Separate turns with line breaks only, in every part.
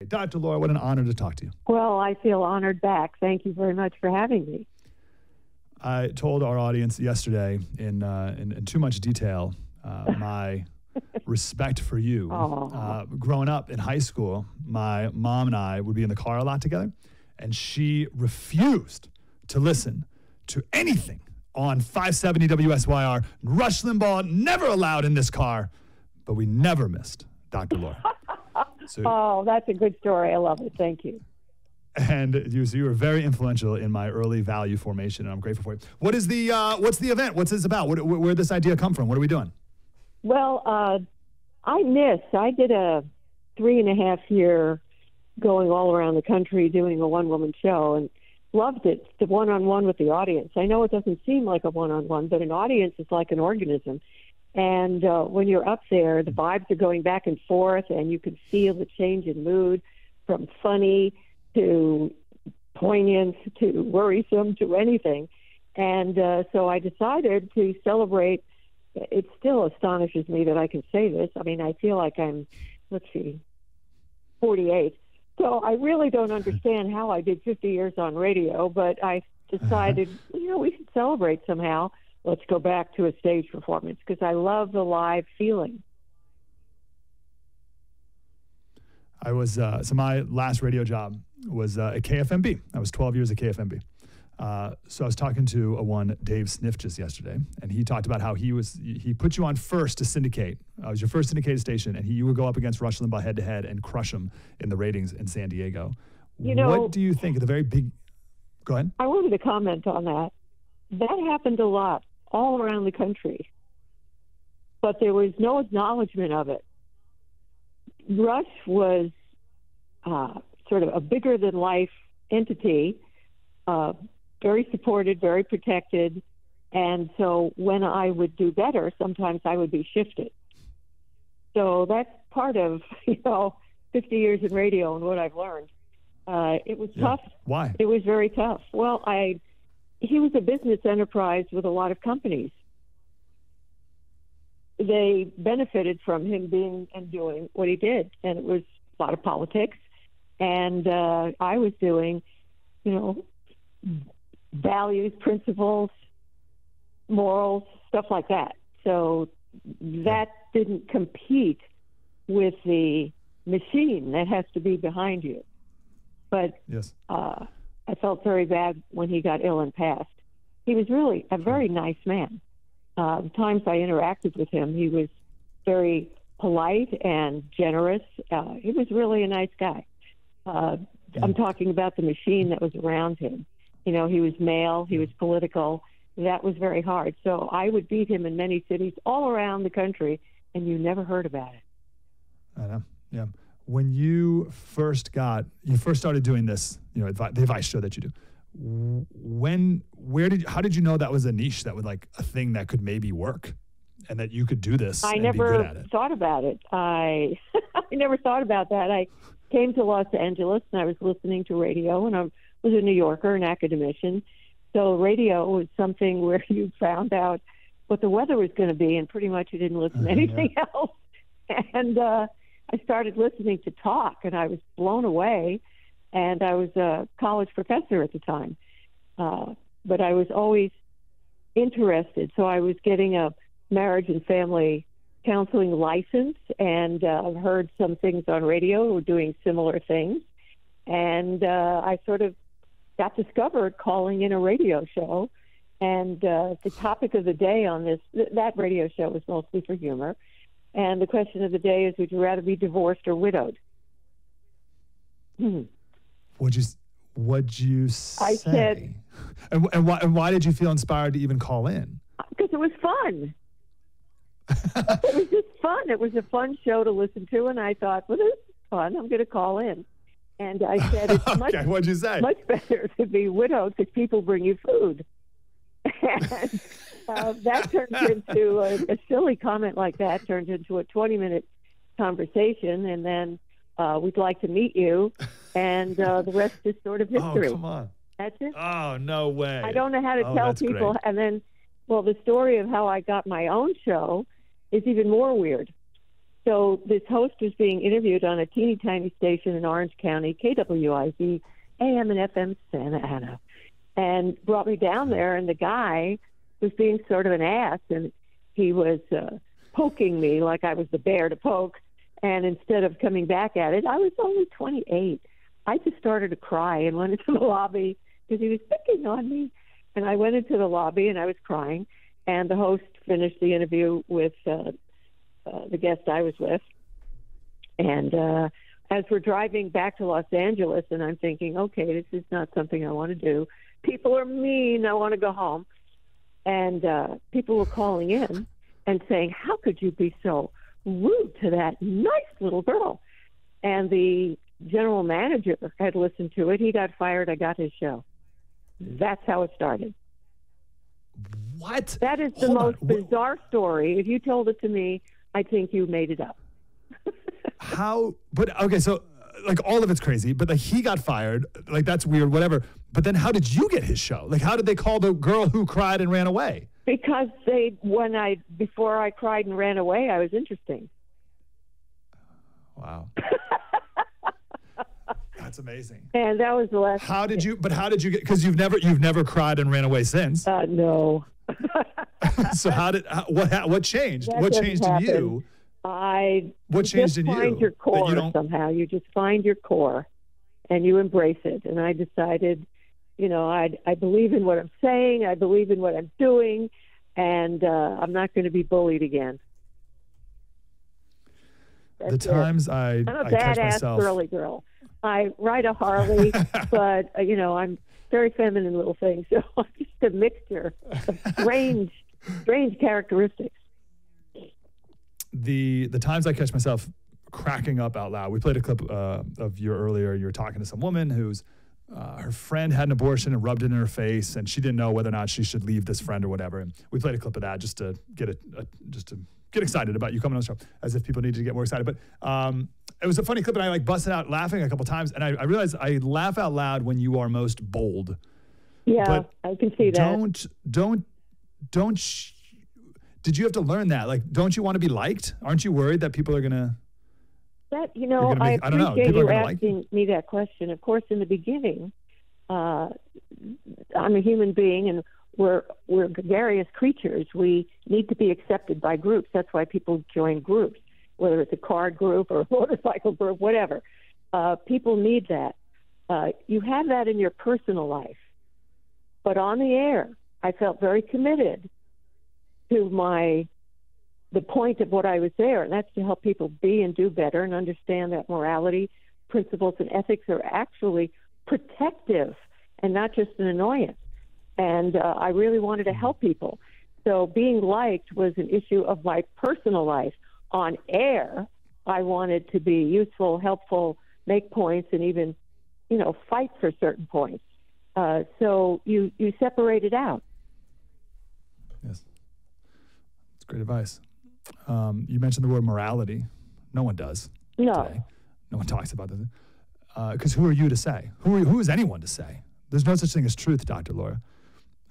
Dr. Laura, what an honor to talk to you.
Well, I feel honored back. Thank you very much for having me.
I told our audience yesterday in too much detail my respect for you. Growing up in high school, my mom and I would be in the car a lot together, and she refused to listen to anything on 570 WSYR. Rush Limbaugh never allowed in this car, but we never missed Dr. Laura.
So, that's a good story. I love it. Thank you.
And you were very influential in my early value formation, and I'm grateful for it. What's the event? What's this about? Where did this idea come from? What are we doing?
Well, I did a 3.5 year going all around the country doing a one-woman show and loved it, the one-on-one with the audience. I know it doesn't seem like a one-on-one, but an audience is like an organism. And when you're up there, the vibes are going back and forth, and you can feel the change in mood from funny to poignant to worrisome to anything. And so I decided to celebrate. It still astonishes me that I can say this. I mean, I feel like I'm, 48. So I really don't understand how I did 50 years on radio, but I decided, we should celebrate somehow. Let's go back to a stage performance because I love the live feeling.
I was, so my last radio job was at KFMB. I was 12 years at KFMB. So I was talking to one Dave Sniff just yesterday, and he talked about how he put you on first to syndicate. It was your first syndicated station, and you would go up against Rush Limbaugh head to head and crush him in the ratings in San Diego. What do you think of the very big? Go ahead.
I wanted to comment on that. That happened a lot all around the country, but there was no acknowledgement of it. Rush was sort of a bigger than life entity. Very supported, very protected. And so when I would do better, sometimes I would be shifted. So that's part of, 50 years in radio and what I've learned. It was tough.
Why?
It was very tough. Well, he was a business enterprise with a lot of companies. They benefited from him being and doing what he did. And it was a lot of politics. And I was doing, values, principles, morals, stuff like that. So that didn't compete with the machine that has to be behind you. But
yes.
I felt very bad when he got ill and passed. He was really a very nice man. The times I interacted with him, he was very polite and generous. He was really a nice guy. I'm talking about the machine that was around him. He was male, he was political. That was very hard. So I would beat him in many cities all around the country, and you never heard about it.
I know, yeah. When you first started doing this, the advice show that you do, how did you know that was a niche, that was like a thing that could maybe work and that you could do this and be good at it?
I never thought about it. I never thought about that. I came to Los Angeles and I was listening to radio, and I was a New Yorker, an academician. So radio was something where you found out what the weather was going to be, and pretty much you didn't listen to anything else. And I started listening to talk, and I was blown away. And I was a college professor at the time. But I was always interested. So I was getting a marriage and family counseling license, and heard some things on radio were doing similar things. And I sort of got discovered calling in a radio show. And the topic of the day on that radio show was mostly for humor. And the question of the day is, would you rather be divorced or widowed?
What'd you say?
I said...
And why did you feel inspired to even call in?
Because it was fun. It was just fun. It was a fun show to listen to, and I thought, well, this is fun. I'm going to call in. And I said, it's
what'd you say?
Much better to be widowed because people bring you food. And that turned into a silly comment like that, turned into a 20-minute conversation, and then we'd like to meet you, and the rest is sort of history.
Oh, come on.
That's it.
Oh, no way.
I don't know how to tell people.
Great.
And then, the story of how I got my own show is even more weird. So this host was being interviewed on a teeny tiny station in Orange County, KWIZ, AM and FM Santa Ana, and brought me down there. And the guy was being sort of an ass, and he was poking me like I was the bear to poke. And instead of coming back at it, I was only 28. I just started to cry and went into the lobby because he was picking on me. And I went into the lobby and I was crying. And the host finished the interview with the guest I was with. And as we're driving back to Los Angeles, and I'm thinking, okay, this is not something I want to do. People are mean. I want to go home. And people were calling in and saying, how could you be so rude to that nice little girl? And the general manager had listened to it. He got fired. I got his show. That's how it started.
What?
That is the most bizarre story. If you told it to me, I think you made it up.
How? But okay, so like all of it's crazy, but like he got fired, like that's weird, whatever. But then how did you get his show? Like how did they call the girl who cried and ran away?
Because before I cried and ran away, I was interesting.
Wow. That's amazing.
And that was the last.
How did you get, because you've never cried and ran away since.
No.
So what changed? What changed in you? What changed in you?
You find your core somehow. You just find your core and you embrace it. And I decided, I believe in what I'm saying. I believe in what I'm doing. And I'm not going to be bullied again.
The times I
I'm a
catch
badass
myself.
girly girl. I ride a Harley, but, I'm very feminine little thing. So I'm just a mixture of strange characteristics.
The times I catch myself cracking up out loud. We played a clip of you earlier. You were talking to some woman whose her friend had an abortion and rubbed it in her face, and she didn't know whether or not she should leave this friend or whatever. And we played a clip of that just to get excited about you coming on the show, as if people needed to get more excited. But it was a funny clip, and I busted out laughing a couple times, and I realized I laugh out loud when you are most bold.
Yeah,
but
I can see that.
Did you have to learn that? Like, don't you want to be liked? Aren't you worried that people are gonna?
I appreciate you asking me that question. Of course, in the beginning, I'm a human being, and we're gregarious creatures. We need to be accepted by groups. That's why people join groups, whether it's a card group or a motorcycle group, whatever. People need that. You have that in your personal life. But on the air, I felt very committed to the point of what I was there, and that's to help people be and do better and understand that morality, principles, and ethics are actually protective and not just an annoyance. And I really wanted to help people. So being liked was an issue of my personal life. On air, I wanted to be useful, helpful, make points, and even, fight for certain points. So you separate it out.
Yes. That's great advice. You mentioned the word morality. No one does.
No.
Today. No one talks about this. Because who are you to say? Who is anyone to say? There's no such thing as truth, Dr. Laura.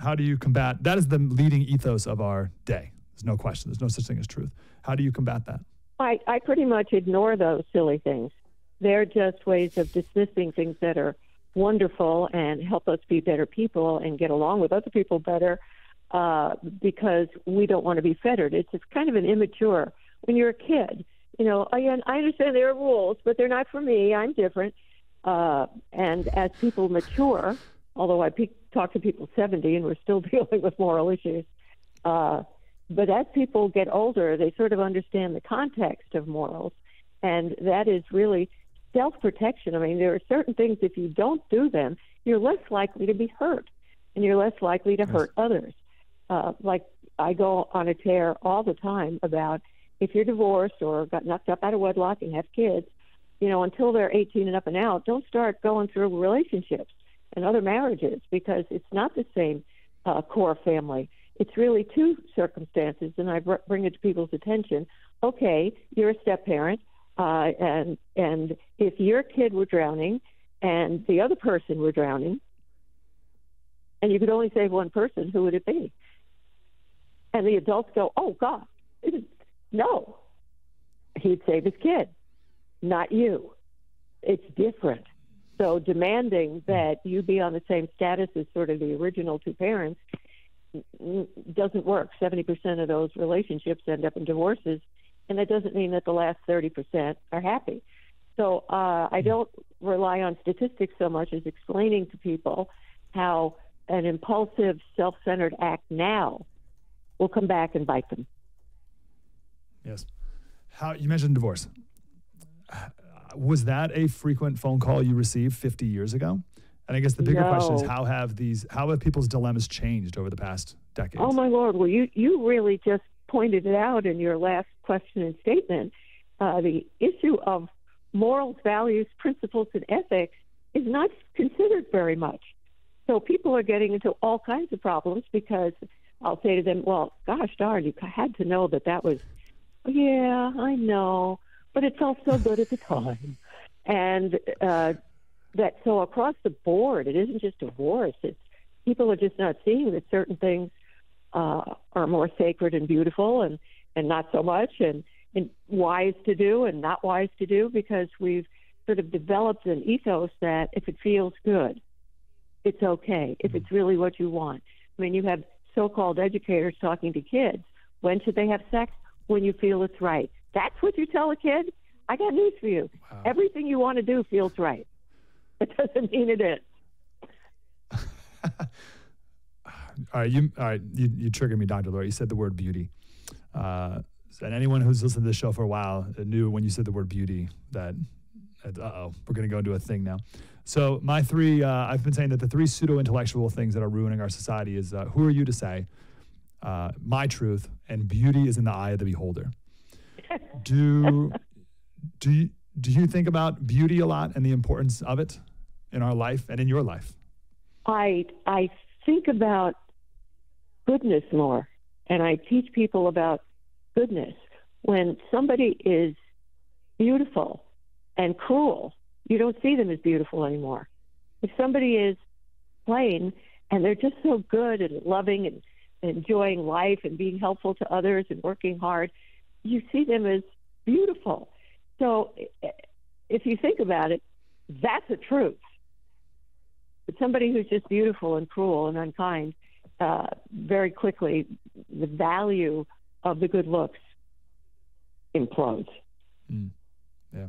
How do you combat? That is the leading ethos of our day. There's no question. There's no such thing as truth. How do you combat that?
I pretty much ignore those silly things. They're just ways of dismissing things that are wonderful and help us be better people and get along with other people better because we don't want to be fettered. It's just kind of an immature. When you're a kid, I understand there are rules, but they're not for me. I'm different. And as people mature, although I talk to people 70 and we're still dealing with moral issues, but as people get older, they sort of understand the context of morals, and that is really self-protection. I mean, there are certain things, if you don't do them, you're less likely to be hurt, and you're less likely to hurt others. Like I go on a tear all the time about if you're divorced or got knocked up out of wedlock and have kids, until they're 18 and up and out, don't start going through relationships and other marriages because it's not the same core family. It's really two circumstances, and I bring it to people's attention. Okay, you're a step-parent, and if your kid were drowning and the other person were drowning, and you could only save one person, who would it be? And the adults go, oh, God, no. he'd save his kid, not you. It's different. So demanding that you be on the same status as sort of the original two parents doesn't work. 70% of those relationships end up in divorces, and that doesn't mean that the last 30% are happy. So I don't rely on statistics so much as explaining to people how an impulsive, self-centered act now will come back and bite them.
Yes. How you mentioned divorce. Was that a frequent phone call you received 50 years ago? And I guess the bigger question is how have people's dilemmas changed over the past decades?
Oh my Lord! Well, you really just pointed it out in your last question and statement. The issue of morals, values, principles, and ethics is not considered very much. So people are getting into all kinds of problems because I'll say to them, well, gosh darn, you had to know that was, yeah, I know, but it felt so good at the time. And that so across the board, it isn't just divorce. It's people are just not seeing that certain things are more sacred and beautiful and not so much, and wise to do and not wise to do, because we've sort of developed an ethos that if it feels good, it's okay, if it's really what you want. I mean, you have so-called educators talking to kids. When should they have sex? When you feel it's right. That's what you tell a kid? I got news for you. Wow. Everything you want to do feels right. It doesn't mean it is.
All right, you triggered me, Dr. Laura. You said the word beauty. And anyone who's listened to this show for a while knew when you said the word beauty that, we're going to go into a thing now. So my three, I've been saying that the three pseudo-intellectual things that are ruining our society is, who are you to say, my truth, and beauty is in the eye of the beholder. Do you think about beauty a lot and the importance of it in our life and in your life?
I think about goodness more, and I teach people about goodness. When somebody is beautiful and cruel, you don't see them as beautiful anymore. If somebody is plain and they're just so good and loving and enjoying life and being helpful to others and working hard, you see them as beautiful. So if you think about it, that's a truth. But somebody who's just beautiful and cruel and unkind, very quickly, the value of the good looks implodes.
Yeah.